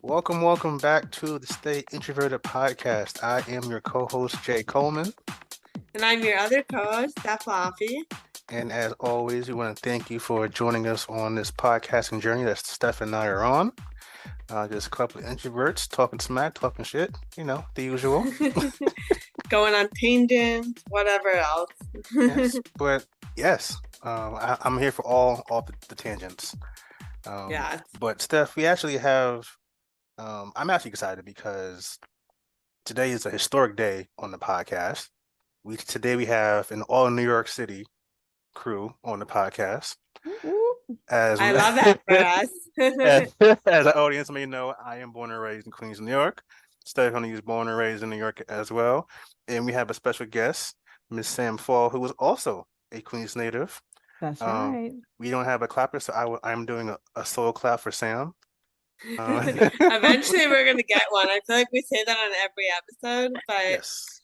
Welcome back to the Stay Introverted Podcast. I am your co-host, Jay Coleman. And I'm your other co-host, Steph Laffey. And as always, we want to thank you for joining us on this podcasting journey that Steph and I are on. Just a couple of introverts talking smack, talking shit, the usual. Going on tangents, whatever else. I'm here for all the tangents. Yeah. But Steph, we actually have, I'm actually excited because today is a historic day on the podcast. Today we have an all New York City crew on the podcast. I love that for us. As the audience may know, I am born and raised in Queens, New York. Stephanie is born and raised in New York as well. And we have a special guest, Miss Sam Fall, who is also a Queens native. That's right. We don't have a clapper, so I'm doing a solo clap for Sam. Eventually, we're going to get one. I feel like we say that on every episode, but yes.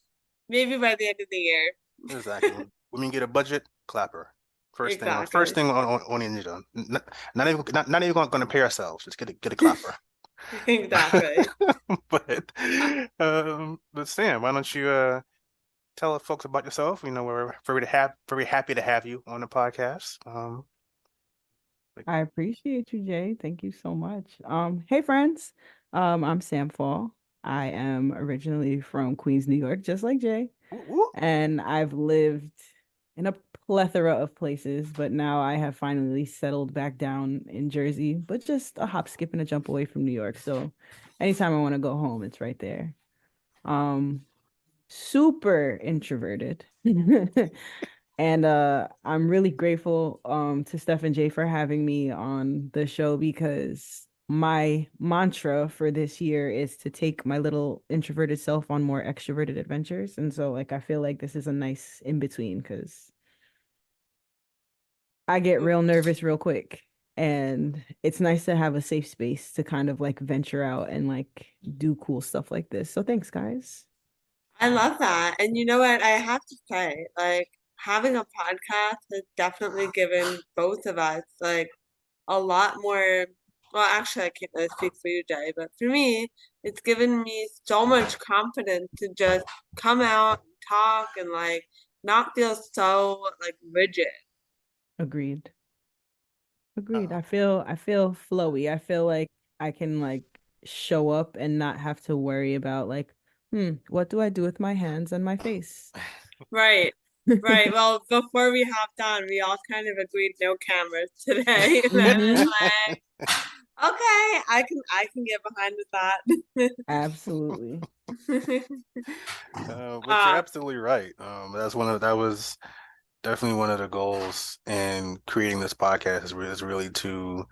Maybe by the end of the year. Exactly. When we get a budget, clapper. First thing on the agenda. Not even going to pay ourselves. Just get a clapper. Exactly. But Sam, why don't you tell folks about yourself? We're very happy to have you on the podcast. I appreciate you, Jay. Thank you so much. Hey friends. I'm Sam Fall. I am originally from Queens, New York, just like Jay. And I've lived in a plethora of places, but now I have finally settled back down in Jersey, but just a hop, skip, and a jump away from New York. So anytime I want to go home, it's right there. Super introverted. And I'm really grateful to Steph and Jay for having me on the show, because my mantra for this year is to take my little introverted self on more extroverted adventures. And so I feel like this is a nice in between, because I get real nervous real quick, and it's nice to have a safe space to kind of venture out and do cool stuff like this. So thanks, guys. I love that. And you know what? I have to say, having a podcast has definitely given both of us a lot more. Well, actually, I can't really speak for you, Jay, but for me, it's given me so much confidence to just come out and talk and not feel so rigid. Agreed. I feel flowy. I feel like I can show up and not have to worry about what do I do with my hands and my face? Right. Right. Well, before we hopped on, we all kind of agreed no cameras today. And I was like, okay, I can get behind with that. Absolutely. But you're absolutely right. That was definitely one of the goals in creating this podcast is really to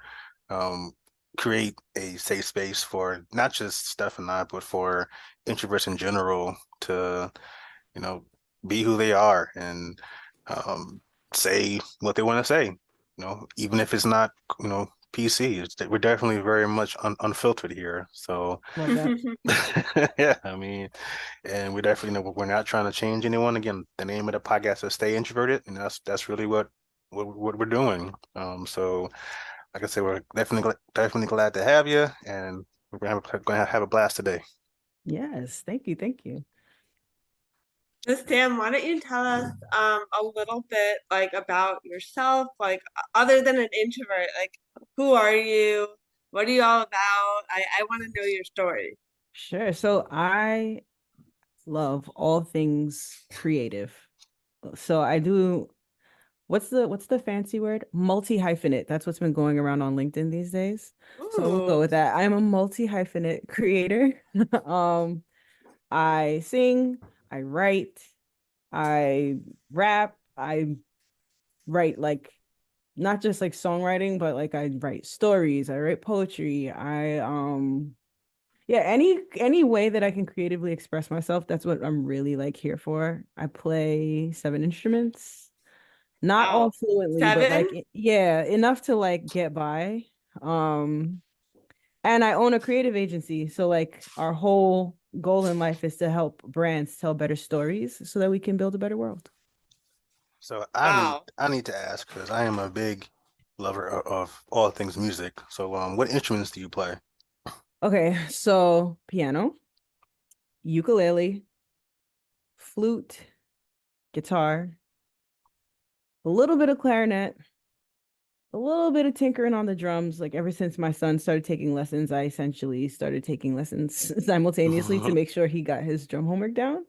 create a safe space for not just Steph and I, but for introverts in general to, be who they are and say what they want to say, even if it's not, PC. We're definitely very much unfiltered here. So, yeah, and we definitely know we're not trying to change anyone. Again, the name of the podcast is Stay Introverted, and that's really what we're doing. So, like I said, we're definitely glad to have you, and we're gonna have a blast today. Yes, thank you. So Sam, why don't you tell us a little bit about yourself, other than an introvert, who are you? What are you all about? I want to know your story. Sure. So I love all things creative. So I do, what's the fancy word? Multi-hyphenate. That's what's been going around on LinkedIn these days. Ooh. So we'll go with that. I'm a multi-hyphenate creator. I sing, I write, I rap, I write not just songwriting, but I write stories, I write poetry, any way that I can creatively express myself, that's what I'm really here for. I play 7 instruments, not all fluently, 7? but enough to get by. And I own a creative agency, so our whole goal in life is to help brands tell better stories so that we can build a better world. So I need to ask, because I am a big lover of all things music. So what instruments do you play? Okay, so piano, ukulele, flute, guitar, a little bit of clarinet, a little bit of tinkering on the drums. Like ever since my son started taking lessons, I essentially started taking lessons simultaneously to make sure he got his drum homework down.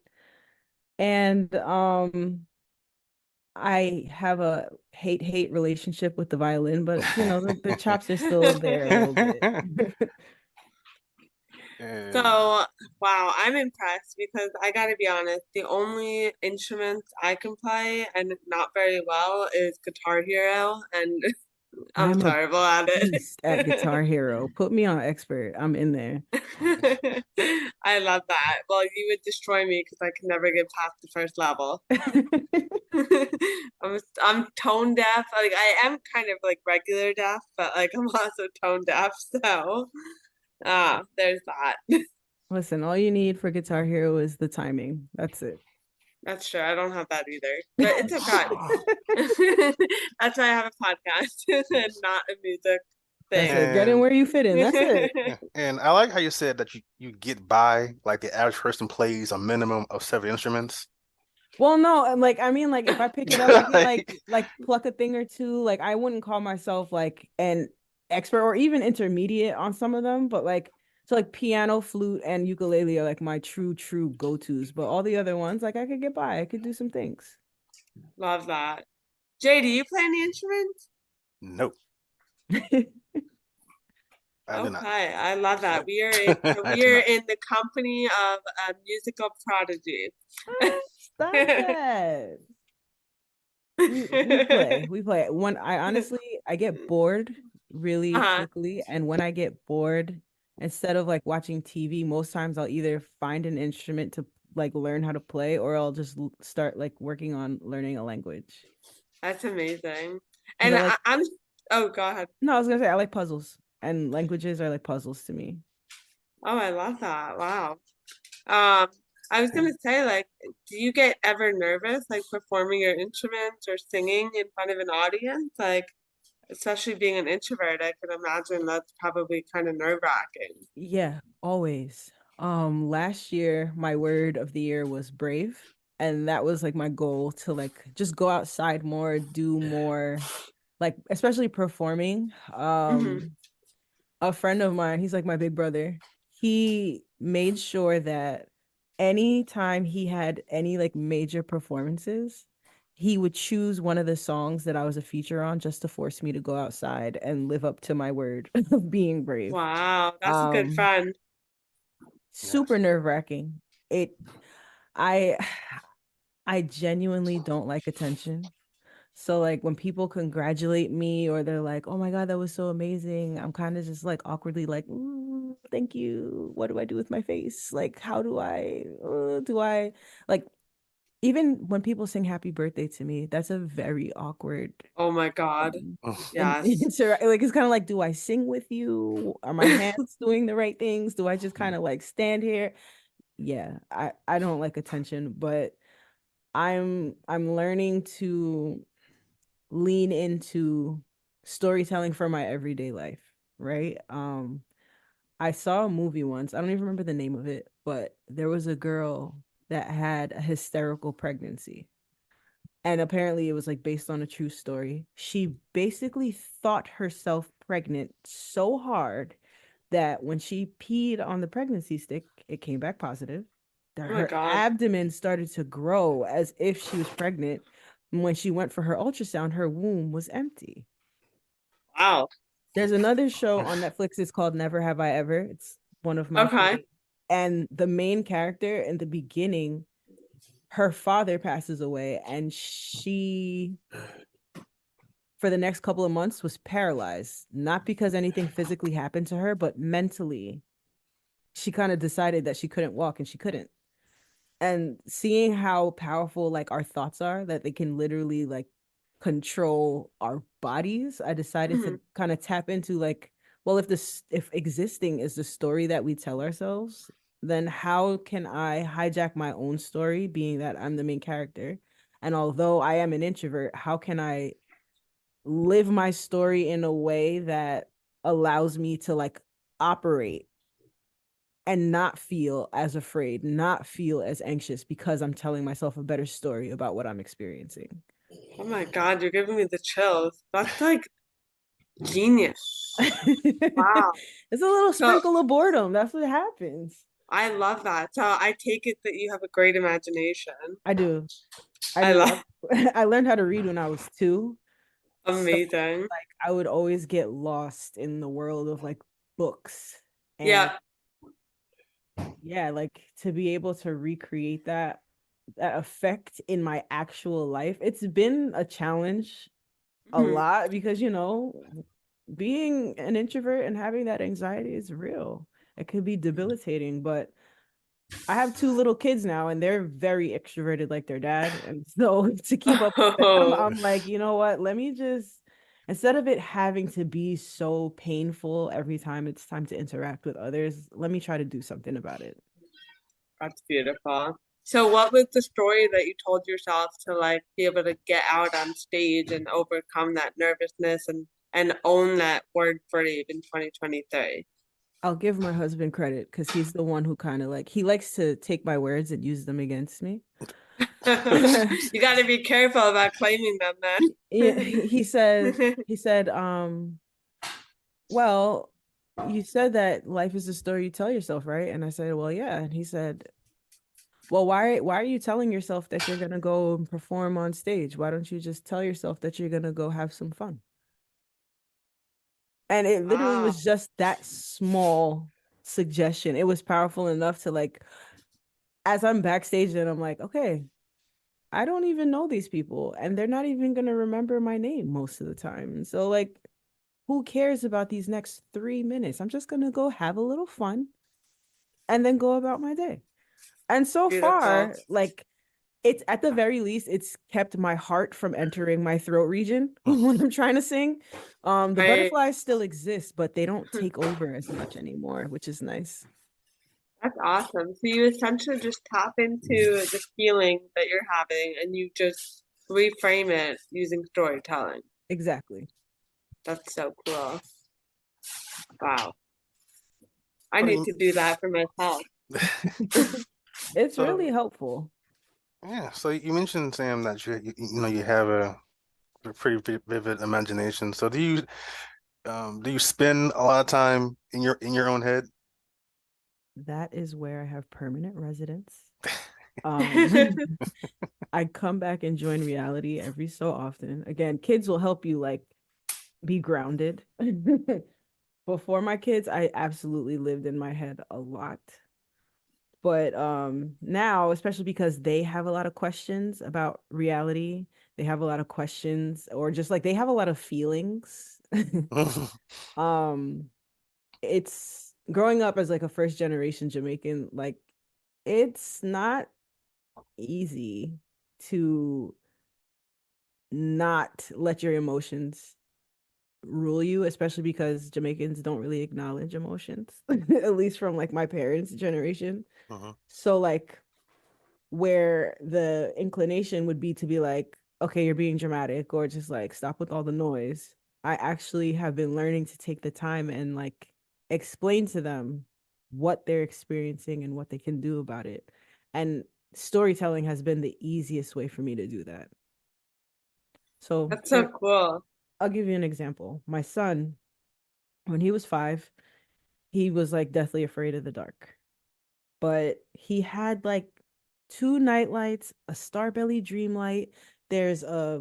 And I have a hate relationship with the violin, but you know, the chops are still there a little bit. So, And wow, I'm impressed because I gotta be honest, the only instruments I can play and not very well is Guitar Hero, and I'm I'm a terrible at beast at Guitar it. Hero. Put me on expert. I'm in there. I love that. Well, you would destroy me because I can never get past the first level. I'm tone deaf. Like I am kind of like regular deaf, but like I'm also tone deaf. So there's that. Listen, all you need for Guitar Hero is the timing. That's it. That's true. I don't have that either, but it's okay. That's why I have a podcast and not a music That's thing. it. Get in and where you fit in. That's it. yeah, and I like how you said that you get by like the average person plays a minimum of 7 instruments. Well, no, like I mean, like if I pick it up, I can Like, like pluck a thing or two. Like I wouldn't call myself like an expert or even intermediate on some of them, but like so like piano, flute, and ukulele are like my true go-tos. But all the other ones, like I could get by. I could do some things. Love that. Jay, do you play any instruments? nope, I did not. Okay, I love that. Nope, I did not. In the company of a musical prodigy. Stop that. We play. We play. When I honestly I get bored really Uh-huh. quickly, and when I get bored, instead of like watching TV, most times I'll either find an instrument to like learn how to play, or I'll just start like working on learning a language. That's amazing. Because And I like I'm, oh, go ahead. no, I was gonna say I like puzzles, and languages are like puzzles to me. Oh, I love that. Wow. Um, I was gonna say, like, do you get ever nervous, like performing your instruments or singing in front of an audience? Like, especially being an introvert, I can imagine that's probably kind of nerve-wracking. Yeah, always. Last year my word of the year was brave, and that was like my goal to like just go outside more, do more, like especially performing. Hmm. A friend of mine, he's like my big brother. He made sure that anytime he had any like major performances, he would choose one of the songs that I was a feature on just to force me to go outside and live up to my word of being brave. Wow, that's a good Um, friend. Yes. Super nerve-wracking. I I genuinely don't like attention. So like when people congratulate me or they're like, "Oh my God, that was so amazing." I'm kind of just like awkwardly like, "Thank you. What do I do with my face? Like how do I like even when people sing happy birthday to me, that's a very awkward Oh my God. and Yes. like it's kind of like, do I sing with you? Are my hands doing the right things? Do I just kind of like stand here? Yeah, I don't like attention, but I'm learning to lean into storytelling for my everyday life, right? I saw a movie once. I don't even remember the name of it, but there was a girl that had a hysterical pregnancy. And apparently it was like based on a true story. She basically thought herself pregnant so hard that when she peed on the pregnancy stick, it came back positive. That Oh my her God. abdomen started to grow as if she was pregnant. And when she went for her ultrasound, her womb was empty. Wow. There's another show on Netflix. It's called Never Have I Ever. It's one of my Okay. favorite. And the main character in the beginning, her father passes away, and she for the next couple of months was paralyzed, not because anything physically happened to her, but mentally. She kind of decided that she couldn't walk and she couldn't. And seeing how powerful like our thoughts are, that they can literally like control our bodies, I decided to Hmm. kind of tap into like, well, if existing is the story that we tell ourselves, then how can I hijack my own story, being that I'm the main character? And although I am an introvert, how can I live my story in a way that allows me to like operate? and not feel as afraid, not feel as anxious because I'm telling myself a better story about what I'm experiencing. Oh my God, you're giving me the chills. That's like genius. Wow. It's a little So sprinkle of boredom. That's what happens. I love that. So I take it that you have a great imagination. I do. I I do. love I learned how to read when I was 2. So amazing. like I would always get lost in the world of like books. And Yeah. yeah, like to be able to recreate that effect in my actual life, it's been a challenge a Mhm. lot because being an introvert and having that anxiety is real. It could be debilitating, but I have 2 little kids now and they're very extroverted like their dad. And so to keep up with them, Oh, I'm like, you know what? Let me just, instead of it having to be so painful every time it's time to interact with others, let me try to do something about it. that's beautiful. So what was the story that you told yourself to like be able to get out on stage and overcome that nervousness and own that word brave in 2023? I'll give my husband credit because he's the one who kind of like, he likes to take my words and use them against me. You got to be careful about claiming them Yeah, then. he said, well, you said that life is a story you tell yourself, right? And I said, well, yeah. And he said, well, why are you telling yourself that you're gonna go and perform on stage? Why don't you just tell yourself that you're gonna go have some fun? And it literally Wow. was just that small suggestion. It was powerful enough to like, as I'm backstage and I'm like, okay, I don't even know these people, and they're not even gonna remember my name most of the time. And so like, who cares about these next 3 minutes? I'm just gonna go have a little fun and then go about my day. And so Beautiful. far, like it's at the very least, it's kept my heart from entering my throat region when I'm trying to sing. The Right. butterflies still exist, but they don't take over as much anymore, which is nice. That's awesome. So you essentially just tap into the feeling that you're having and you just reframe it using storytelling. Exactly. That's so cool. Wow. I What do need you? to do that for myself. It's really So helpful. yeah, so you mentioned Sam that you have a pretty vivid imagination. So do you spend a lot of time in your own head? That is where I have permanent residence. Um, I come back and join reality every so often. Again, kids will help you like be grounded. Before my kids, I absolutely lived in my head a lot. But now, especially because they have a lot of questions about reality, they have a lot of questions or just like they have a lot of feelings. um it's growing up as like a first generation Jamaican, like it's not easy to not let your emotions rule you, especially because Jamaicans don't really acknowledge emotions, at least from like my parents' generation. Mhm. So like where the inclination would be to be like, okay, you're being dramatic or just like stop with all the noise. I actually have been learning to take the time and like explain to them what they're experiencing and what they can do about it. And storytelling has been the easiest way for me to do that. So, That's so cool. I'll give you an example. My son, when he was 5, he was like deathly afraid of the dark. But he had like 2 night lights, a Starbelly dream light. There's a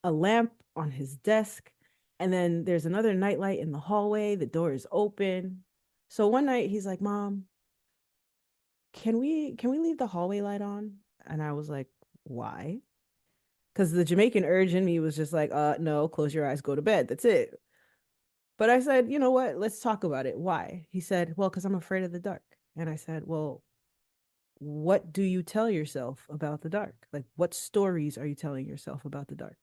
lamp on his desk, and then there's another night light in the hallway. The door is open. So one night he's like, "Mom, can we leave the hallway light on?" And I was like, "Why?" Because the Jamaican urge in me was just like, no, close your eyes, go to bed. That's it. But I said, you know what? Let's talk about it. Why? He said, well, because I'm afraid of the dark. And I said, well, what do you tell yourself about the dark? Like, what stories are you telling yourself about the dark?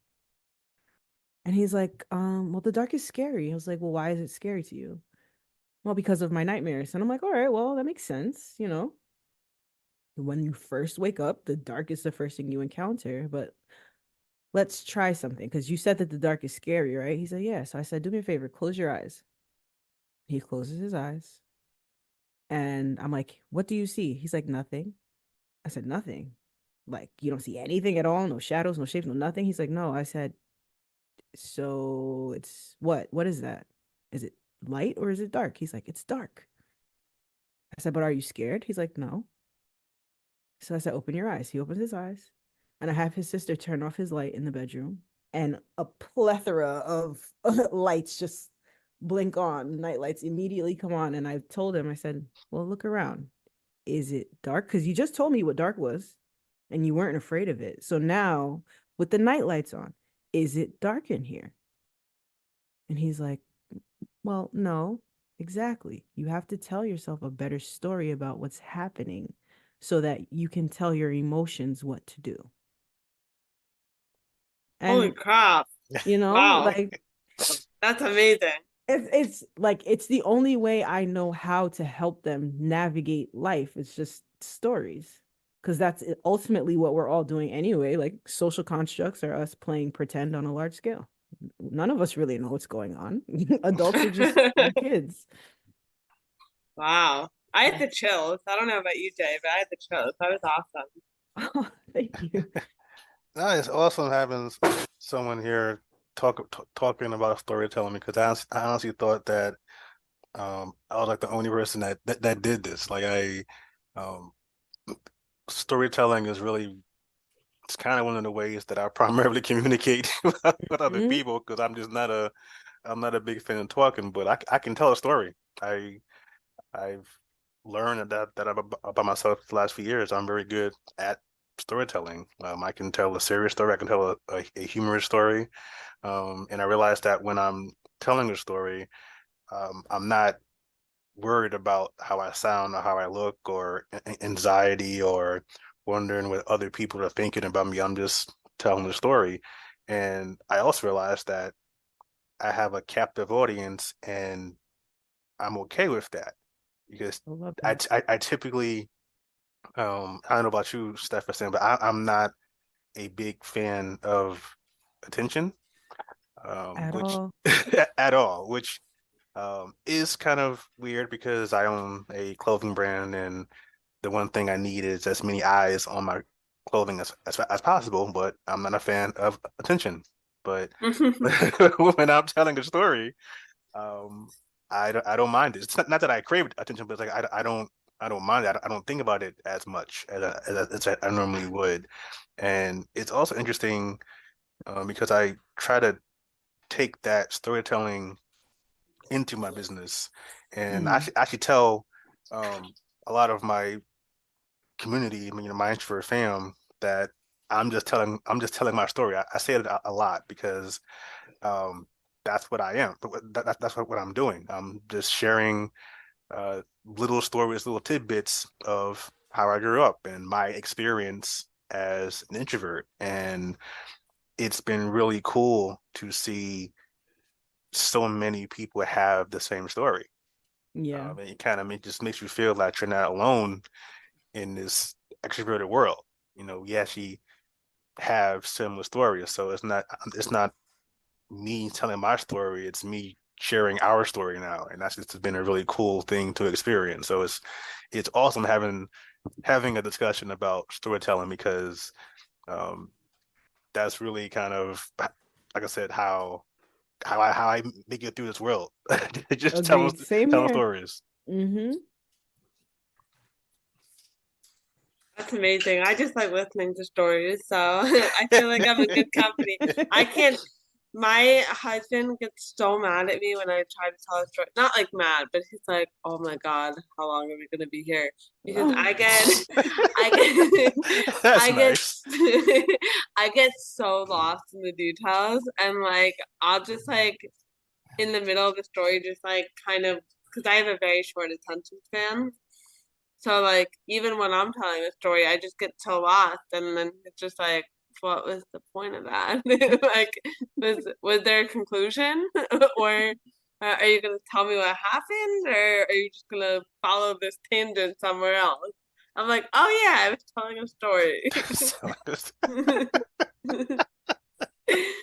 And he's like, well, the dark is scary. I was like, well, why is it scary to you? Well, because of my nightmares. And I'm like, all right, well, that makes sense. When you first wake up, the dark is the first thing you encounter. But let's try something because you said that the dark is scary, right? He said, yeah. So I said, do me a favor, close your eyes. He closes his eyes. And I'm like, what do you see? He's like, nothing. I said, nothing. Like, you don't see anything at all? No shadows, no shapes, no nothing? He's like, no. I said, so it's what? What is that? Is it light or is it dark? He's like, it's dark. I said, but are you scared? He's like, no. So I said, open your eyes. He opens his eyes. And I have his sister turn off his light in the bedroom. And a plethora of lights just blink on. Night lights immediately come on. And I told him, I said, well, look around. Is it dark? Because you just told me what dark was and you weren't afraid of it. So now with the night lights on, is it dark in here? And he's like, well, no, exactly. You have to tell yourself a better story about what's happening so that you can tell your emotions what to do. Holy And crap. Wow. like that's amazing. It's like it's the only way I know how to help them navigate life. It's just stories. Because that's ultimately what we're all doing anyway. Like social constructs are us playing pretend on a large scale. None of us really know what's going on. Adults are just kids. Wow. I had the chills. I don't know about you, Jay, but I had the chills. That was awesome. Oh, thank you. No, it's awesome having someone here talking about storytelling because I honestly thought that I was like the only person that did this. Like um storytelling is really it's kind of one of the ways that I primarily communicate with other Mhm. people because I'm not a big fan of talking, but I can tell a story. I've learned that about myself the last few years. I'm very good at storytelling. I can tell a serious story. I can tell a humorous story. And I realized that when I'm telling a story, I'm not worried about how I sound or how I look or anxiety or wondering what other people are thinking about me. I'm just telling the story. And I also realized that I have a captive audience and I'm okay with that because I love I, that. I typically, I don't know about you, Steph, but I'm not a big fan of attention, At which all. at all, which is kind of weird because I own a clothing brand and the one thing I need is as many eyes on my clothing as possible, but I'm not a fan of attention. But when I'm telling a story, um, I don't mind it. It's not that I crave attention, but it's like I don't mind it. I don't think about it as much as I normally would. And it's also interesting because I try to take that storytelling into my business, and Mm-hmm. I should tell um, a lot of my community, my introvert fam, that I'm just telling my story. I say it a lot because um, that's what I am. That's what I'm doing. I'm just sharing little stories, little tidbits of how I grew up and my experience as an introvert. And it's been really cool to see so many people have the same story. Yeah. And it kind of just makes you feel like you're not alone in this extroverted world. We actually have similar stories. So it's not me telling my story, it's me sharing our story now. And that's just been a really cool thing to experience. So it's awesome having a discussion about storytelling because um that's really kind of like I said, how I make it through this world. Just Agreed. Same telling here. stories. Mm-hmm. That's amazing. I just like listening to stories, so I feel like I'm in good company. I can't. My husband gets so mad at me when I try to tell a story. Not like mad, but he's like, "Oh my God, how long are we gonna be here?" Because Oh. I get, That's I get, nice. I get so lost in the details, and like I'll just like in the middle of the story, just like kind of because I have a very short attention span. So like even when I'm telling a story, I just get so lost, and then it's just like, what was the point of that? Like, was there a conclusion, or are you gonna tell me what happened, or are you just gonna follow this tangent somewhere else? I'm like, oh yeah, I was telling a story.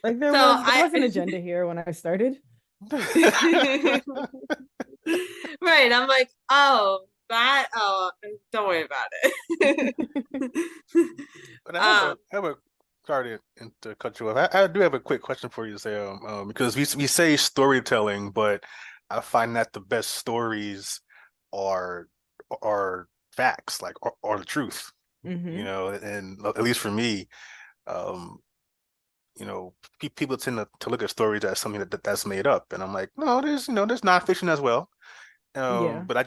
Like So there I was an agenda here when I started. right. I'm like, oh, that, oh, don't worry about it. But I Um, have a sorry to cut you off. I do have a quick question for you, Sam. Because we say storytelling, but I find that the best stories are are facts, like are the truth. You Mm-hmm. know, and at least for me, um, you know, people tend to look at stories as something that's made up, and I'm like, no, there's nonfiction as well. Yeah. But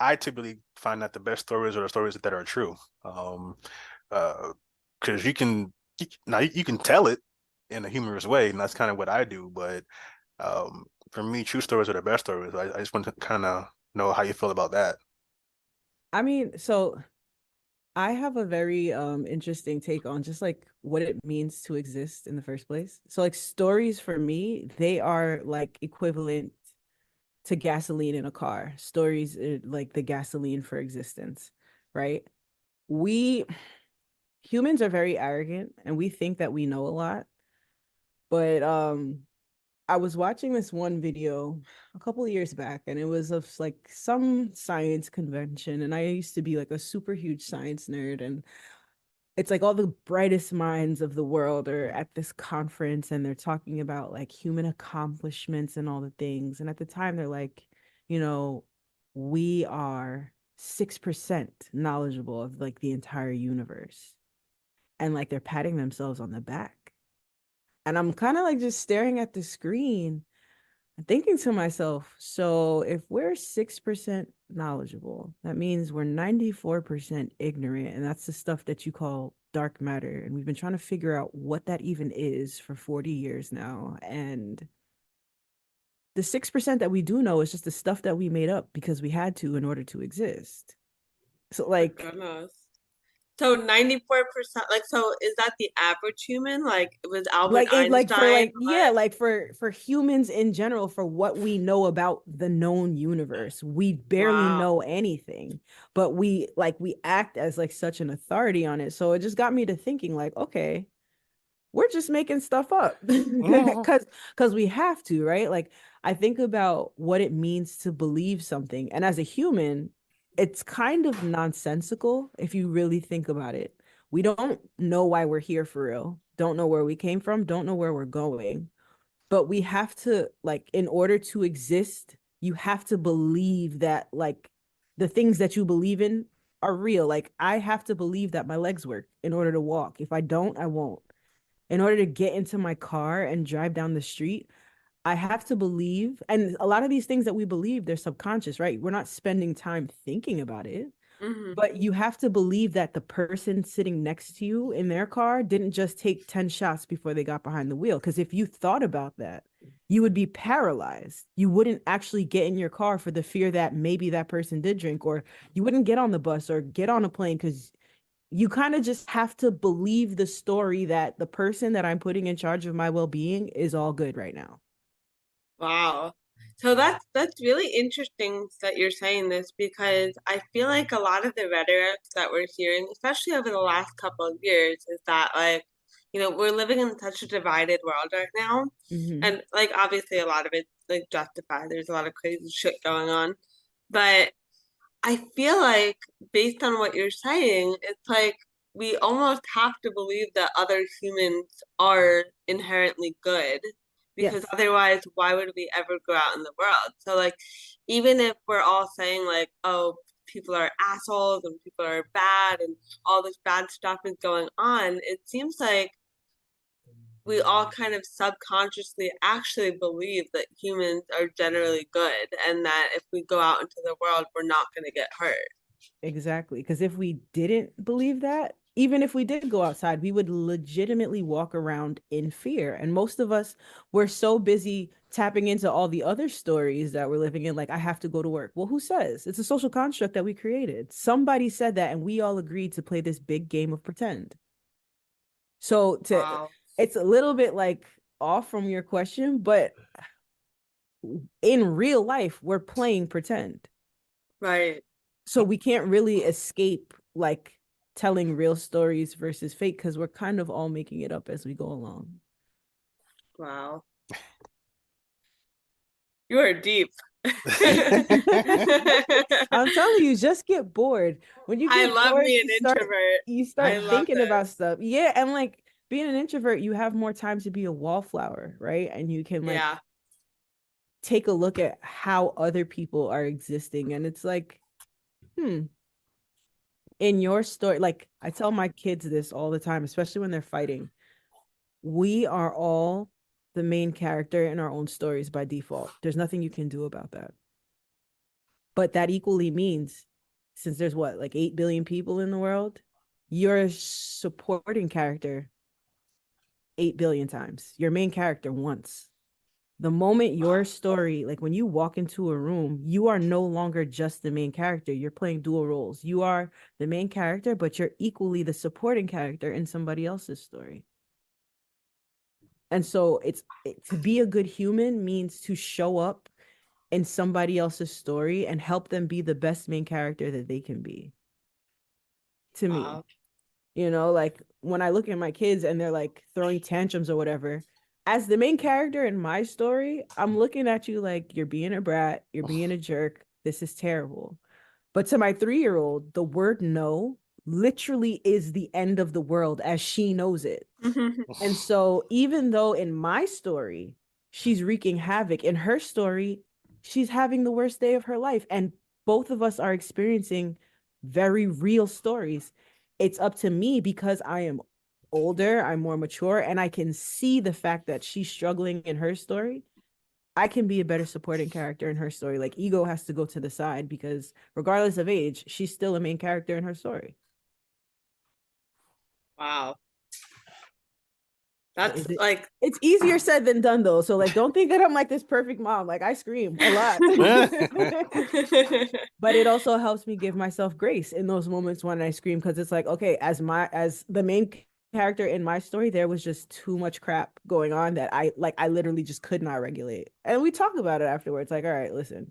I typically find that the best stories are the stories that are true. Um, because you can tell it in a humorous way, and that's kind of what I do. But for me, true stories are the best stories. I just want to kind of know how you feel about that. I mean, so I have a very interesting take on just like what it means to exist in the first place. So like stories for me, they are like equivalent to gasoline in a car. Stories are like the gasoline for existence, right? We humans are very arrogant and we think that we know a lot, but I was watching this one video a couple of years back, and it was of like some science convention. And I used to be like a super huge science nerd, and it's like all the brightest minds of the world are at this conference, and they're talking about like human accomplishments and all the things. And at the time, they're like, you know, we are 6% knowledgeable of like the entire universe, and like they're patting themselves on the back. And I'm kind of like just staring at the screen and thinking to myself, so if we're 6% knowledgeable, that means we're 94% ignorant. And that's the stuff that you call dark matter. And we've been trying to figure out what that even is for 40 years now. And the 6% that we do know is just the stuff that we made up because we had to in order to exist. So, my like, goodness. So 94%, like, so is that the average human? Like, was Albert like for Einstein like yeah, like, like for humans in general, for what we know about the known universe, we barely wow. know anything, but we act as like such an authority on it. So it just got me to thinking like, okay, we're just making stuff up Mhm. because we have to, right? Like I think about what it means to believe something, and as a human, it's kind of nonsensical if you really think about it. We don't know why we're here for real, don't know where we came from, don't know where we're going, but we have to, like, in order to exist, you have to believe that like the things that you believe in are real. Like I have to believe that my legs work in order to walk. If I don't, I won't. In order to get into my car and drive down the street, I have to believe, and a lot of these things that we believe, they're subconscious, right? We're not spending time thinking about it, Hmm. but you have to believe that the person sitting next to you in their car didn't just take 10 shots before they got behind the wheel. Because if you thought about that, you would be paralyzed. You wouldn't actually get in your car for the fear that maybe that person did drink, or you wouldn't get on the bus or get on a plane because you kind of just have to believe the story that the person that I'm putting in charge of my well-being is all good right now. Wow. So that's really interesting that you're saying this because I feel like a lot of the rhetoric that we're hearing, especially over the last couple of years, is that like, we're living in such a divided world right now. Mm-hmm. And like obviously a lot of it's like justified. There's a lot of crazy shit going on. But I feel like based on what you're saying, it's like we almost have to believe that other humans are inherently good because Yes. otherwise, why would we ever go out in the world? So, like, even if we're all saying, like, oh, people are assholes and people are bad and all this bad stuff is going on, it seems like we all kind of subconsciously actually believe that humans are generally good and that if we go out into the world, we're not going to get hurt. Exactly. Because if we didn't believe that, even if we did go outside, we would legitimately walk around in fear. And most of us were so busy tapping into all the other stories that we're living in, like, I have to go to work. Well, who says? It's a social construct that we created. Somebody said that, and we all agreed to play this big game of pretend. So Wow. it's a little bit like off from your question, but in real life, we're playing pretend. Right. So we can't really escape like telling real stories versus fake because we're kind of all making it up as we go along. Wow. You are deep. I'm telling you, just get bored. When you I get love bored, me an introvert. you I start love thinking this. about stuff. Yeah, and like being an introvert, you have more time to be a wallflower, right? And you can like Yeah. take a look at how other people are existing. And it's like, in your story, like I tell my kids this all the time, especially when they're fighting. We are all the main character in our own stories by default. There's nothing you can do about that. But that equally means, since there's what, like 8 billion people in the world, you're a supporting character 8 billion times. Your main character once. The moment your story, like when you walk into a room, you are no longer just the main character. You're playing dual roles. You are the main character, but you're equally the supporting character in somebody else's story. And so to be a good human means to show up in somebody else's story and help them be the best main character that they can be. To me, Wow. like when I look at my kids and they're like throwing tantrums or whatever, as the main character in my story, I'm looking at you like you're being a brat, you're being a jerk. This is terrible. But to my 3-year-old, the word no literally is the end of the world as she knows it. And so even though in my story, she's wreaking havoc, in her story, she's having the worst day of her life. And both of us are experiencing very real stories. It's up to me because I am older, I'm more mature, and I can see the fact that she's struggling in her story. I can be a better supporting character in her story. Like ego has to go to the side because regardless of age, she's still a main character in her story. Wow. That's Is it? like It's easier said than done though. So like, don't think that I'm like this perfect mom. Like I scream a lot, but it also helps me give myself grace in those moments when I scream because it's like, okay, as the main character in my story, there was just too much crap going on that I literally just could not regulate. And we talk about it afterwards. Like, all right, listen,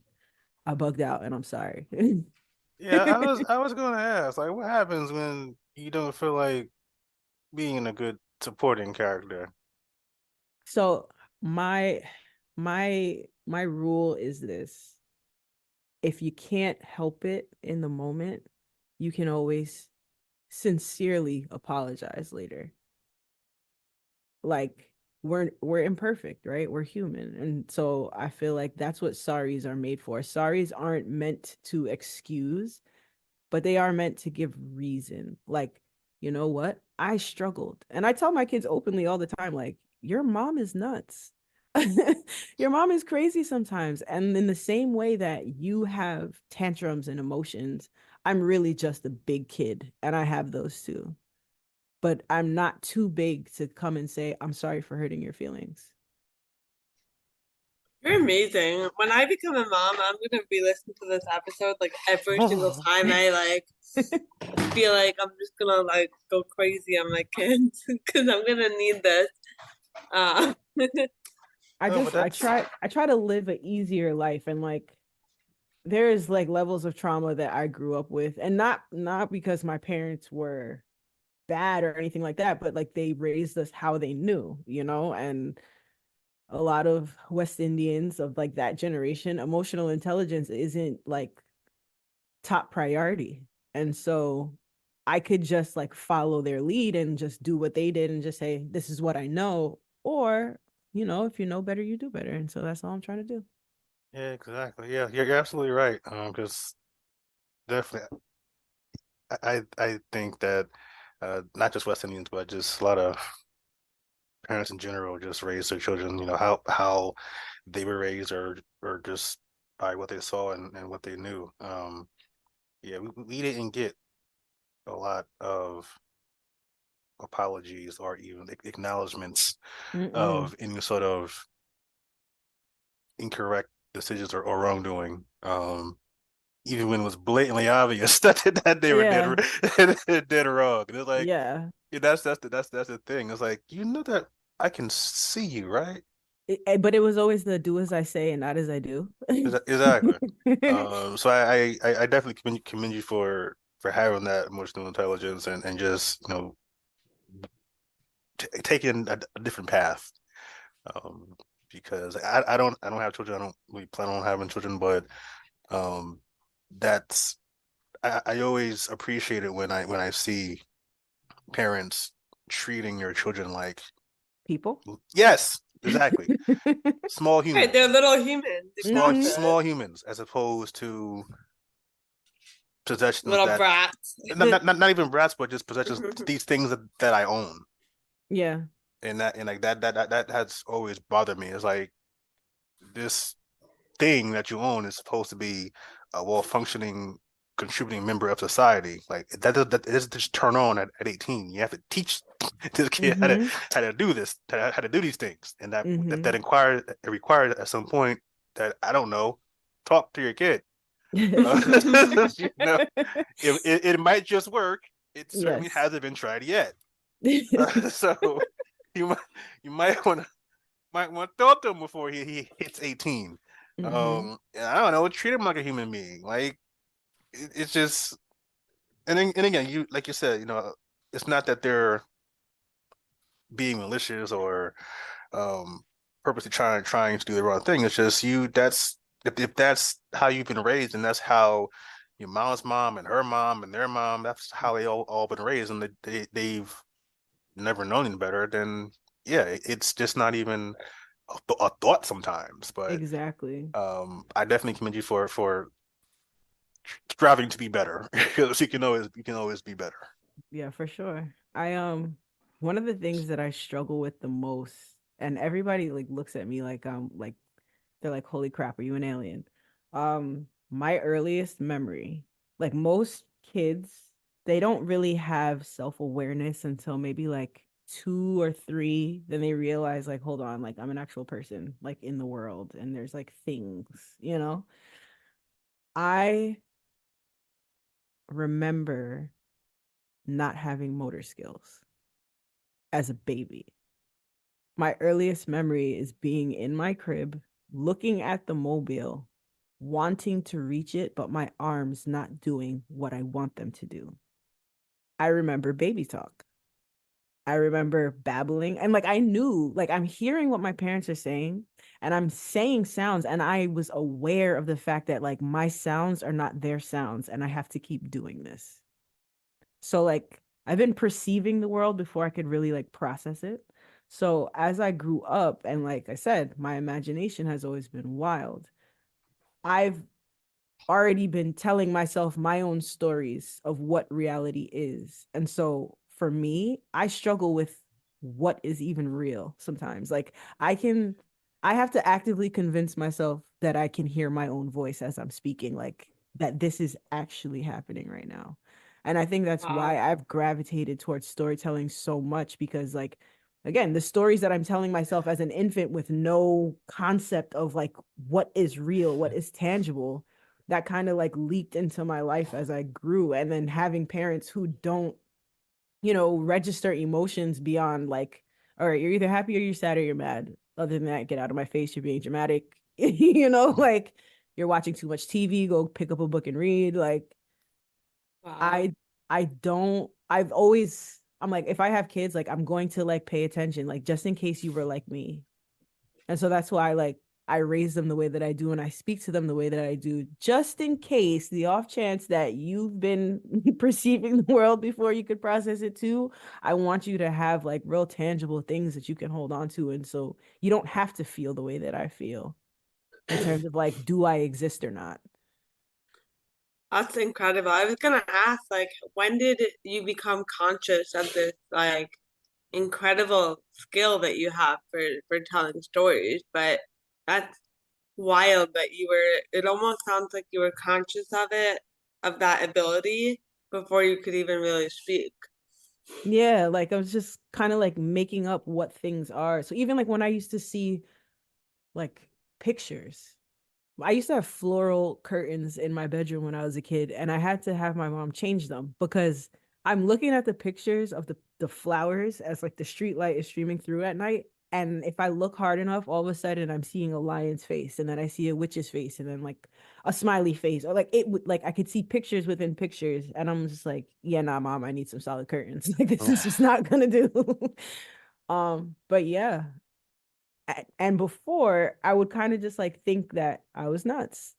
I bugged out and I'm sorry. Yeah, I was gonna ask, like, what happens when you don't feel like being a good supporting character? So my rule is this. If you can't help it in the moment, you can always sincerely apologize later. Like we're imperfect, right? We're human. And so I feel like that's what sorries are made for. Sorries aren't meant to excuse, but they are meant to give reason. Like, you know what? I struggled. And I tell my kids openly all the time, like, your mom is nuts. Your mom is crazy sometimes. And in the same way that you have tantrums and emotions, I'm really just a big kid and I have those too. But I'm not too big to come and say, I'm sorry for hurting your feelings. you're amazing. When I become a mom, I'm gonna be listening to this episode like every single time I like feel like I'm just gonna like go crazy on my kids because I'm gonna need this. Uh, No, but that's I try to live an easier life and like there is like levels of trauma that I grew up with and not because my parents were bad or anything like that, but like they raised us how they knew, and a lot of West Indians of like that generation, emotional intelligence isn't like top priority. And so I could just like follow their lead and just do what they did and just say, this is what I know. Or, if you know better, you do better. And so that's all I'm trying to do. yeah, exactly. Yeah, you're absolutely right. Because definitely, I think that not just West Indians, but just a lot of parents in general just raise their children, how they were raised or just by what they saw and what they knew. Yeah, we didn't get a lot of apologies or even acknowledgments Mm-mm. of any sort of incorrect decisions or wrongdoing. Even when it was blatantly obvious that they were Yeah. dead wrong. And it's like, Yeah. yeah, that's the thing. It's like you know that I can see you, right? But it was always the do as I say and not as I do. Exactly. So I definitely commend you for having that emotional intelligence and just taking a different path. Um, because I don't have children. I don't really plan on having children, but um, that's I always appreciate it when I see parents treating your children like People. yes, exactly, small Right, they're humans, little humans. small humans, as opposed to possessions Little that brats. not even brats, but just possessions, these things that I own. Yeah. And like that has always bothered me. It's like this thing that you own is supposed to be a well functioning contributing member of society. Like that doesn't just turn on at 18. You have to teach this kid how to do this, how to do these things. And that requires at some point that I don't know, talk to your kid. You know, it might just work. It certainly Yes. hasn't been tried yet. So you might you might want to talk to him before he hits 18. I don't know, treat him like a human being. Like it's just and again, you like you said, it's not that they're being malicious or purposely trying to do the wrong thing. It's just that's if that's how you've been raised and that's how your mom's mom and her mom and their mom, that's how they all been raised, and they've never known any better, then yeah, it's just not even a thought sometimes. But Exactly. I definitely commend you for striving to be better because you can always be better. Yeah, for sure. I one of the things that I struggle with the most, and everybody like looks at me like they're like, holy crap, are you an alien? My earliest memory, like most kids, they don't really have self-awareness until maybe like 2 or 3. Then they realize, like, hold on, like I'm an actual person, like in the world, and there's like things, you know. I remember not having motor skills as a baby. My earliest memory is being in my crib, looking at the mobile, wanting to reach it, but my arms not doing what I want them to do. I remember baby talk. I remember babbling, and like I knew, like I'm hearing what my parents are saying and I'm saying sounds, and I was aware of the fact that like my sounds are not their sounds and I have to keep doing this. So like I've been perceiving the world before I could really like process it. So as I grew up, and like I said, my imagination has always been wild. I've already been telling myself my own stories of what reality is. And so for me, I struggle with what is even real sometimes. Like I have to actively convince myself that I can hear my own voice as I'm speaking, like that this is actually happening right now. And I think that's Wow. why I've gravitated towards storytelling so much, because like again, the stories that I'm telling myself as an infant with no concept of like what is real, what is tangible, that kind of like leaked into my life as I grew. And then having parents who don't, register emotions beyond like, all right, you're either happy or you're sad or you're mad. Other than that, get out of my face. You're being dramatic. Like you're watching too much TV, go pick up a book and read. Like Wow. I don't, I'm like, if I have kids, like I'm going to like pay attention, like just in case you were like me. And so that's why like I raise them the way that I do and I speak to them the way that I do, just in case the off chance that you've been perceiving the world before you could process it too. I want you to have like real tangible things that you can hold on to. And so you don't have to feel the way that I feel in terms of like, do I exist or not? That's incredible. I was gonna ask, like, when did you become conscious of this, like, incredible skill that you have for telling stories? But that's wild that you were, it almost sounds like you were conscious of it, of that ability before you could even really speak. Yeah, like I was just kind of like making up what things are. So even like when I used to see like pictures, I used to have floral curtains in my bedroom when I was a kid, and I had to have my mom change them because I'm looking at the pictures of the flowers as like the street light is streaming through at night. And if I look hard enough, all of a sudden I'm seeing a lion's face, and then I see a witch's face, and then like a smiley face, or like it would like I could see pictures within pictures, and I'm just like, yeah, nah, mom, I need some solid curtains. Like this is just not gonna do. But yeah, And before, I would kind of just like think that I was nuts.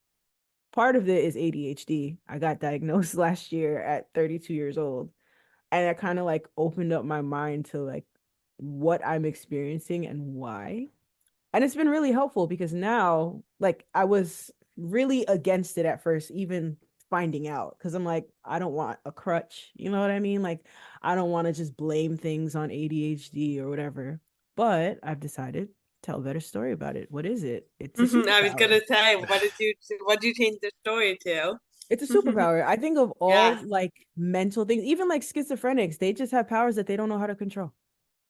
Part of it is ADHD. I got diagnosed last year at 32 years old. And it kind of like opened up my mind to like what I'm experiencing and why. And it's been really helpful because now, like, I was really against it at first, even finding out, because I'm like, I don't want a crutch. You know what I mean? Like, I don't want to just blame things on ADHD or whatever. But I've decided tell a better story about it. What is it? It's a I was superpower. gonna say, what did you change the story to? It's a superpower. I think of all Yeah, like mental things, even like schizophrenics, they just have powers that they don't know how to control.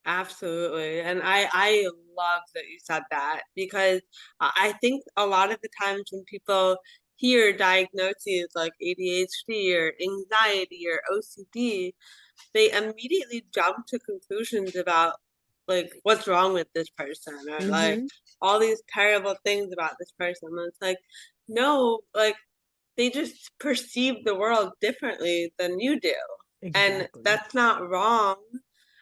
absolutely. And I love that you said that because I think a lot of the times when people hear diagnoses like ADHD or anxiety or OCD, they immediately jump to conclusions about like what's wrong with this person or like Mm-hmm. all these terrible things about this person. And it's like, no, like they just perceive the world differently than you do. And Exactly. that's not wrong.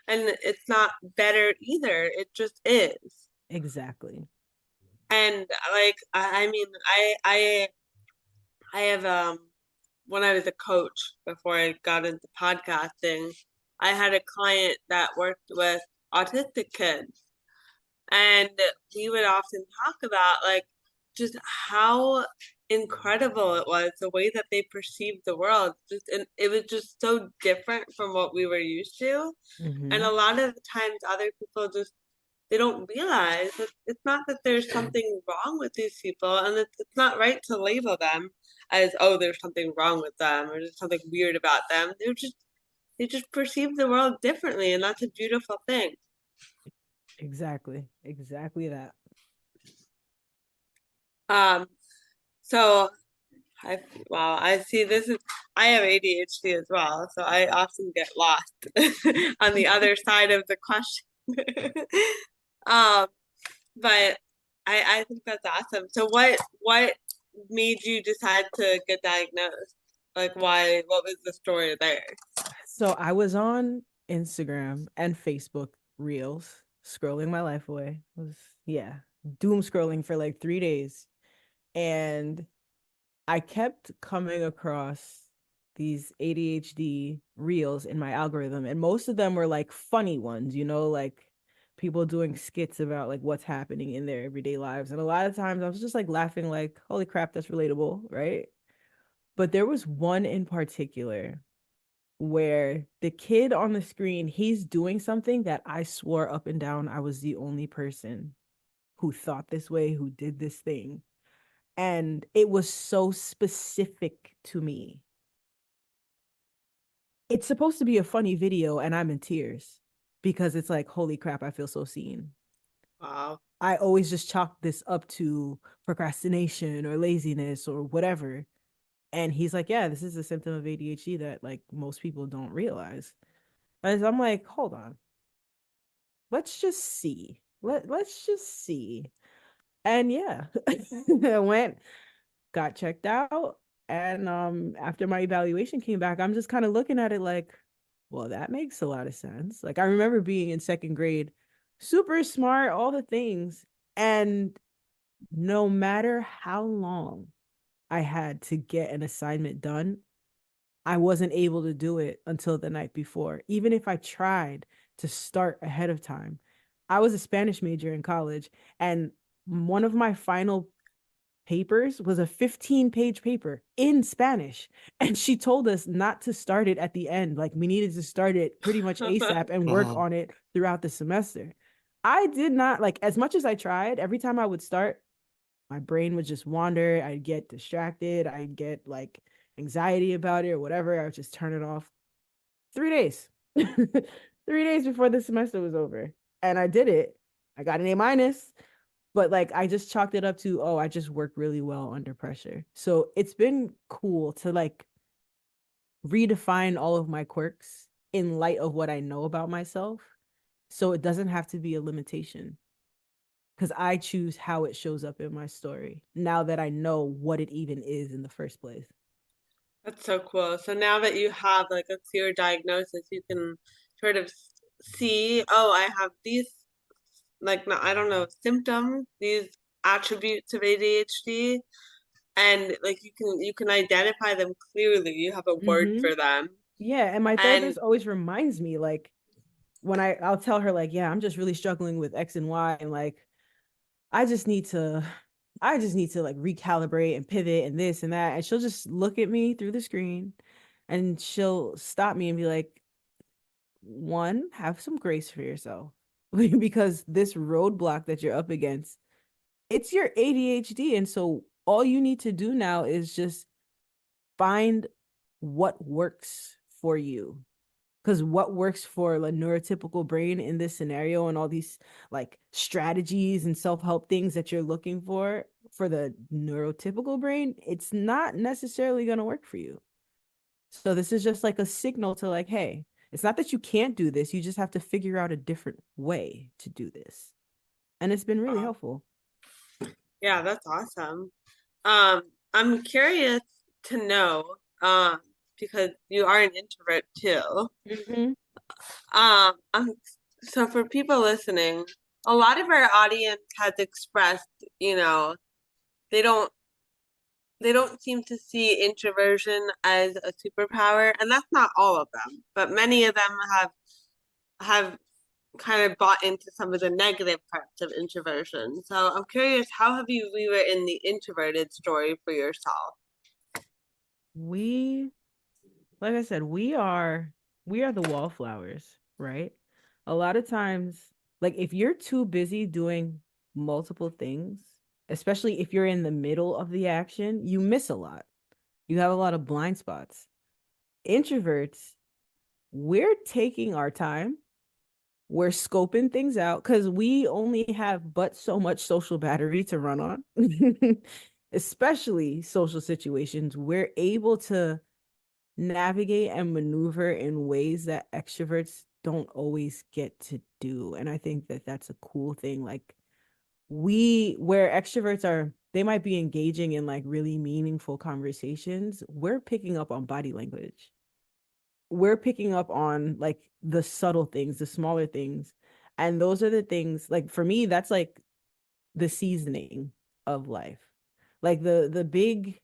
And it's not better either. It just is. Exactly. And like I mean I have when I was a coach before I got into podcasting, I had a client that worked with autistic kids. And we would often talk about like just how incredible it was the way that they perceived the world. Just and it was just so different from what we were used to. And Mm-hmm. a lot of the times other people just they don't realize that it's not that there's something wrong with these people and it's not right to label them as oh there's something wrong with them or there's something weird about them. They just perceive the world differently and that's a beautiful thing. Exactly. Exactly that. Um so I well, I see this is I have ADHD as well, so I often get lost on the other side of the question. um, but I think that's awesome. So what made you decide to get diagnosed? Like why what was the story there? So I was on Instagram and Facebook Reels, scrolling my life away. Was yeah, doom scrolling for like 3 days. And I kept coming across these ADHD reels in my algorithm, and most of them were like funny ones, like people doing skits about like what's happening in their everyday lives. And a lot of times I was just like laughing, like, holy crap, that's relatable, right? But there was one in particular where the kid on the screen, he's doing something that I swore up and down I was the only person who thought this way, who did this thing. And it was so specific to me. It's supposed to be a funny video, and I'm in tears because it's like, holy crap, I feel so seen. Wow. I always just chalk this up to procrastination or laziness or whatever. And he's like, yeah, this is a symptom of ADHD that like most people don't realize. And I'm like, hold on, let's just see. Let's just see. And yeah, I went, got checked out, and after my evaluation came back, I'm just kind of looking at it like, well, that makes a lot of sense. Like I remember being in second grade, super smart, all the things, and no matter how long I had to get an assignment done, I wasn't able to do it until the night before. Even if I tried to start ahead of time. I was a Spanish major in college, and one of my final papers was a 15-page paper in Spanish. And she told us not to start it at the end. Like we needed to start it pretty much ASAP and work Mhm. on it throughout the semester. I did not like as much as I tried, every time I would start, my brain would just wander. I'd get distracted. I'd get like anxiety about it or whatever. I would just turn it off. 3 days. 3 days before the semester was over. And I did it. I got an A minus, but like I just chalked it up to, oh, I just work really well under pressure. So it's been cool to like redefine all of my quirks in light of what I know about myself. So it doesn't have to be a limitation because I choose how it shows up in my story now that I know what it even is in the first place. That's so cool. So now that you have like a clear diagnosis, you can sort of see, oh, I have these like, no, I don't know, symptoms, these attributes of ADHD, and like you can identify them clearly. You have a word for them. Yeah, and my And therapist always reminds me, like, when I'll tell her, like, yeah, I'm just really struggling with X and Y, and like I just need to like recalibrate and pivot and this and that. And she'll just look at me through the screen and she'll stop me and be like, one, have some grace for yourself. Because this roadblock that you're up against, it's your ADHD. And so all you need to do now is just find what works for you. Because what works for a neurotypical brain in this scenario and all these like strategies and self-help things that you're looking for the neurotypical brain, it's not necessarily going to work for you. So this is just like a signal to like, hey, it's not that you can't do this, you just have to figure out a different way to do this. And it's been really helpful. Yeah, that's awesome. I'm curious to know, because you are an introvert too. Mm-hmm. So for people listening, a lot of our audience has expressed, you know, they don't they don't seem to see introversion as a superpower, and that's not all of them, but many of them have kind of bought into some of the negative parts of introversion. So I'm curious, how have you rewritten the introverted story for yourself? We, like I said, we are the wallflowers, right? A lot of times, like if you're too busy doing multiple things, especially if you're in the middle of the action, you miss a lot. You have a lot of blind spots. Introverts, we're taking our time. We're scoping things out because we only have but so much social battery to run on, especially social situations. We're able to navigate and maneuver in ways that extroverts don't always get to do. And I think that that's a cool thing. Like where extroverts are, they might be engaging in like really meaningful conversations. We're picking up on body language. We're picking up on like the subtle things, the smaller things. And those are the things like for me, that's like the seasoning of life. Like the big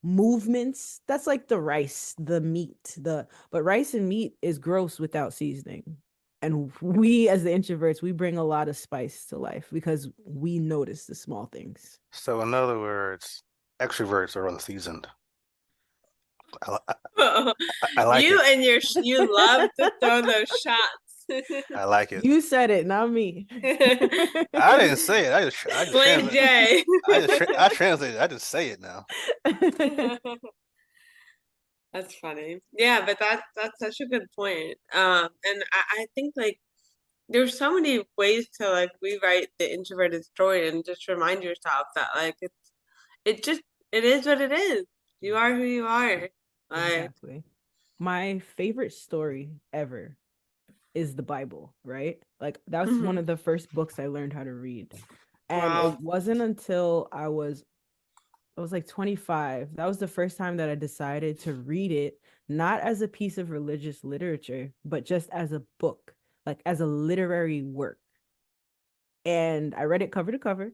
movements, that's like the rice, the meat, but rice and meat is gross without seasoning. And we as the introverts, we bring a lot of spice to life because we notice the small things. So in other words, extroverts are unseasoned. I like You it. and you love to throw those shots. I like it. You said it, not me. I didn't say it. I just Blame Jay. I translated. I just say it now. That's funny. Yeah, but that's such a good point. And I think like there's so many ways to like rewrite the introverted story and just remind yourself that like it just it is what it is. You are who you are. Like Exactly. My favorite story ever is the Bible, right? Like that's one of the first books I learned how to read. And wow. it wasn't until I was like 25. That was the first time that I decided to read it, not as a piece of religious literature, but just as a book, like as a literary work. And I read it cover to cover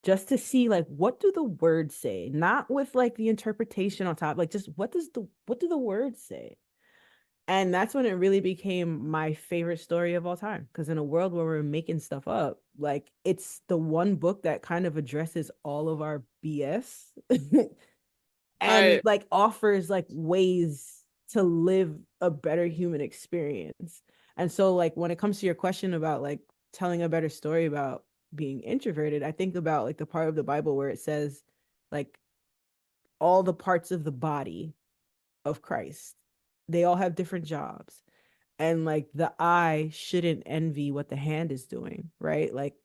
just to see like what do the words say, not with like the interpretation on top, like just what do the words say? And that's when it really became my favorite story of all time. Because in a world where we're making stuff up, like it's the one book that kind of addresses all of our BS and Right. like offers like ways to live a better human experience. And so like when it comes to your question about like telling a better story about being introverted, I think about like the part of the Bible where it says like all the parts of the body of Christ, they all have different jobs. And like the eye shouldn't envy what the hand is doing, right? Like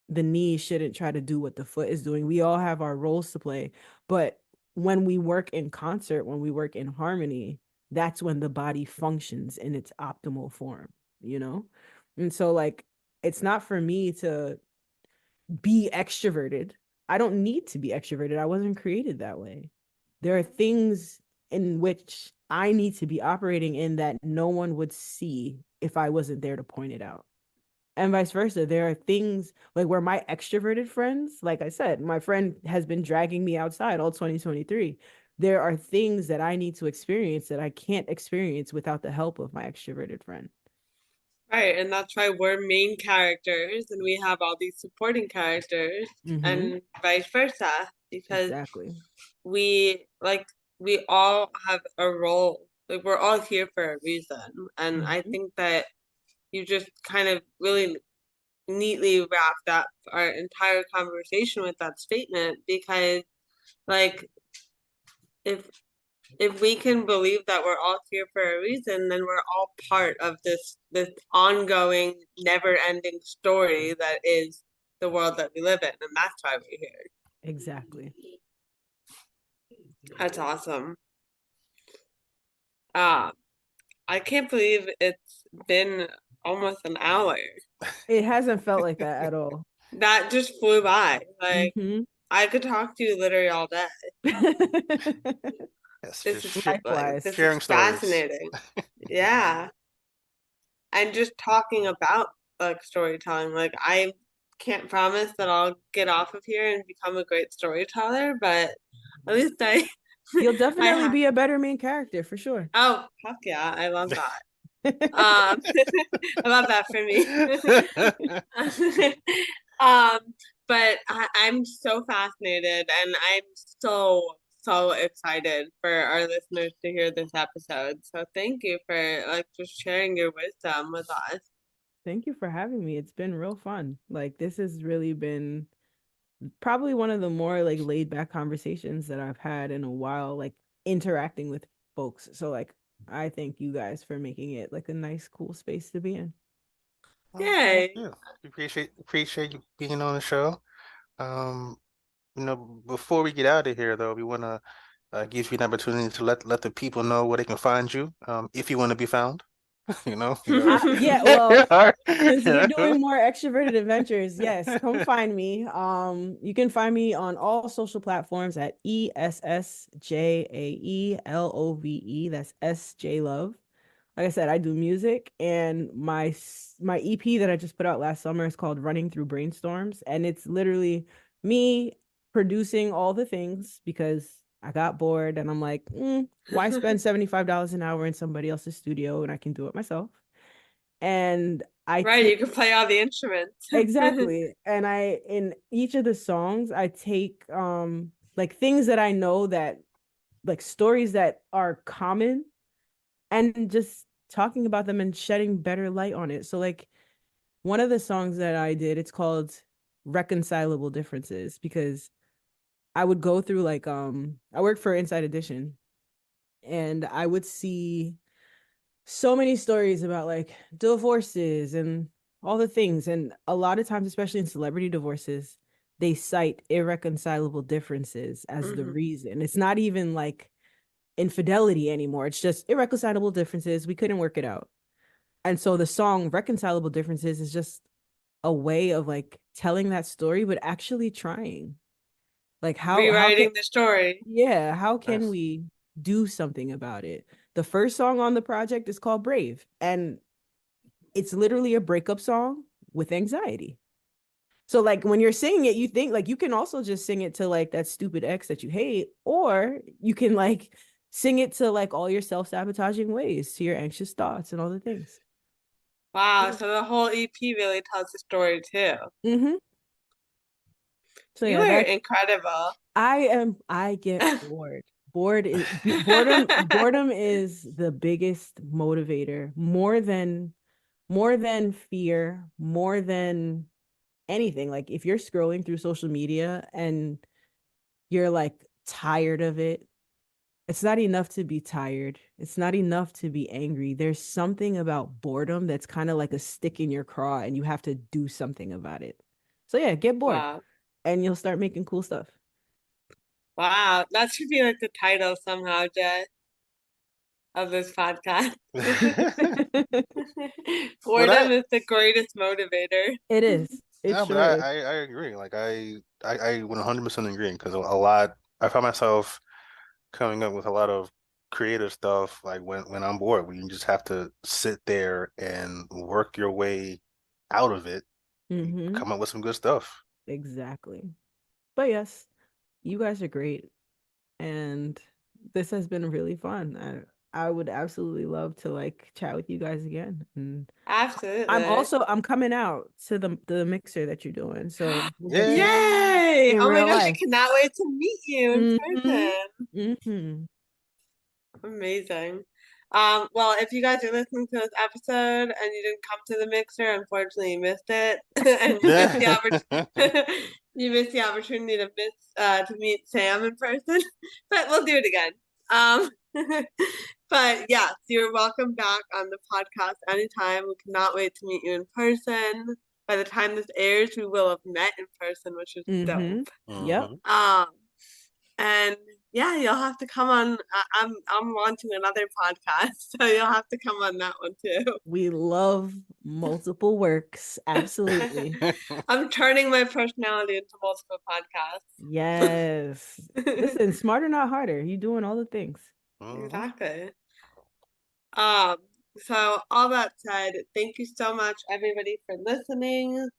the knee shouldn't try to do what the foot is doing. We all have our roles to play. But when we work in concert, when we work in harmony, that's when the body functions in its optimal form, you know? And so, like, it's not for me to be extroverted. I don't need to be extroverted. I wasn't created that way. There are things in which I need to be operating in that no one would see if I wasn't there to point it out. And vice versa. There are things like where my extroverted friends, like I said, my friend has been dragging me outside all 2023. There are things that I need to experience that I can't experience without the help of my extroverted friend. Right, and that's why we're main characters and we have all these supporting characters and vice versa, because Exactly. we all have a role. Like we're all here for a reason. And I think that you just kind of really neatly wrapped up our entire conversation with that statement, because like if we can believe that we're all here for a reason, then we're all part of this ongoing, never-ending story that is the world that we live in, and that's why we're here. Exactly. That's awesome. I can't believe it's been almost an hour. It hasn't felt like that at all. That just flew by. Like I could talk to you literally all day. Yes, This is likewise. this sharing is stories. fascinating. Yeah. And just talking about like storytelling. Like I can't promise that I'll get off of here and become a great storyteller, but at least You'll definitely be a better main character for sure. Oh, fuck yeah. I love that. I love that for me. But I'm so fascinated, and I'm so excited for our listeners to hear this episode. So thank you for like just sharing your wisdom with us. Thank you for having me. It's been real fun. Like this has really been probably one of the more like laid back conversations that I've had in a while, like interacting with folks. So like I thank you guys for making it like a nice, cool space to be in. Yay. Yeah, appreciate you being on the show. Before we get out of here though, we want to give you an opportunity to let the people know where they can find you, if you want to be found. Yeah, well, since you're doing more extroverted adventures, yes, come find me. You can find me on all social platforms at ESSJAELOVE. That's SJ Love. Like I said, I do music, and my EP that I just put out last summer is called Running Through Brainstorms, and it's literally me producing all the things because I got bored and I'm like, why spend $75 an hour in somebody else's studio when I can do it myself? And you can play all the instruments. Exactly. And in each of the songs, I take like things that I know, that like stories that are common, and just talking about them and shedding better light on it. So like one of the songs that I did, it's called Reconcilable Differences, because I would go through like I work for Inside Edition, and I would see so many stories about like divorces and all the things, and a lot of times, especially in celebrity divorces, they cite irreconcilable differences as the reason. It's not even like infidelity anymore, it's just irreconcilable differences, we couldn't work it out. And so the song Reconcilable Differences is just a way of like telling that story, but actually trying. Like Rewriting the story. Yeah, how can we do something about it? The first song on the project is called Brave, and it's literally a breakup song with anxiety. So like when you're singing it, you think like you can also just sing it to like that stupid ex that you hate, or you can like sing it to like all your self-sabotaging ways, to your anxious thoughts and all the things. Wow, so the whole EP really tells the story too. So you are incredible. I get bored. Boredom is the biggest motivator, more than fear, more than anything. Like if you're scrolling through social media and you're like tired of it, it's not enough to be tired. It's not enough to be angry. There's something about boredom that's kind of like a stick in your craw, and you have to do something about it. So yeah, get bored. Wow. And you'll start making cool stuff. Wow, that should be like the title somehow, Jay, of this podcast. Boredom is the greatest motivator. It is. No, but I agree. Like I 100% agree, because I find myself coming up with a lot of creative stuff like when I'm bored, where you just have to sit there and work your way out of it, Mm-hmm. come up with some good stuff. Exactly. But yes, you guys are great. And this has been really fun. I would absolutely love to like chat with you guys again. And Absolutely. I'm coming out to the mixer that you're doing. So we'll get to Yay! in Oh my real gosh, I life. cannot wait to meet you in person. Mm-hmm. Amazing. Well, if you guys are listening to this episode and you didn't come to the mixer, unfortunately you missed it. And you missed the opportunity you missed the opportunity to meet Sam in person. But we'll do it again. Um but yes, you're welcome back on the podcast anytime. We cannot wait to meet you in person. By the time this airs, we will have met in person, which is dope. Yep. And yeah, you'll have to come on. I'm launching another podcast, so you'll have to come on that one too. We love multiple works. Absolutely. I'm turning my personality into multiple podcasts. Yes. Listen, smarter, not harder. You doing all the things. Exactly. So all that said, thank you so much, everybody, for listening.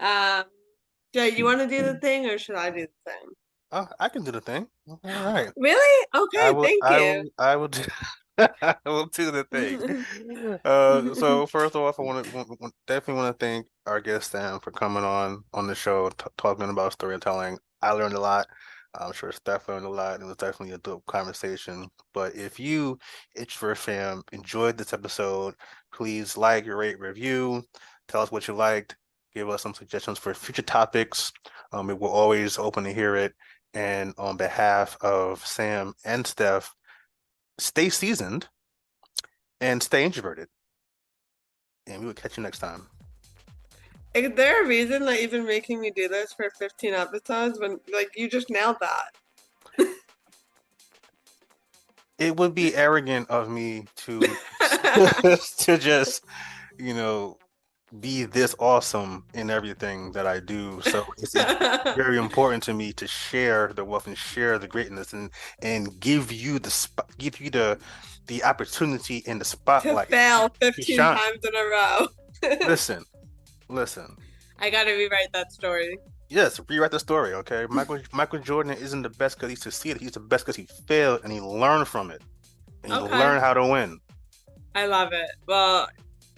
Jay, you want to do the thing, or should I do the thing? Oh, I can do the thing. All right. Really? Okay, thank you. I will do I will do the thing. So first off, definitely want to thank our guest Sam for coming on the show, talking about storytelling. I learned a lot. I'm sure Steph learned a lot. It was definitely a dope conversation. But if you, Introvert fam, enjoyed this episode, please like, rate, review, tell us what you liked, give us some suggestions for future topics. We're always open to hear it. And on behalf of Sam and Steph, stay seasoned and stay introverted. And we will catch you next time. Is there a reason that you've been making me do this for 15 episodes when, like, you just nailed that? It would be arrogant of me to to just, be this awesome in everything that I do. So it's very important to me to share the wealth and share the greatness and give you the opportunity and the spotlight to fail 15 times in a row. Listen. I gotta rewrite that story. Yes, rewrite the story, okay? Michael Jordan isn't the best because he succeeded. He's the best because he failed and he learned from it. And he learned how to win. I love it. Well,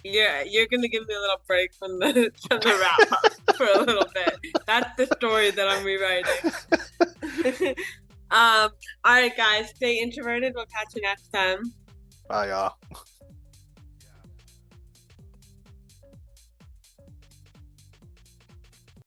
you're gonna give me a little break from the wrap up for a little bit. That's the story that I'm rewriting. All right, guys, stay introverted. We'll catch you next time. Bye, y'all.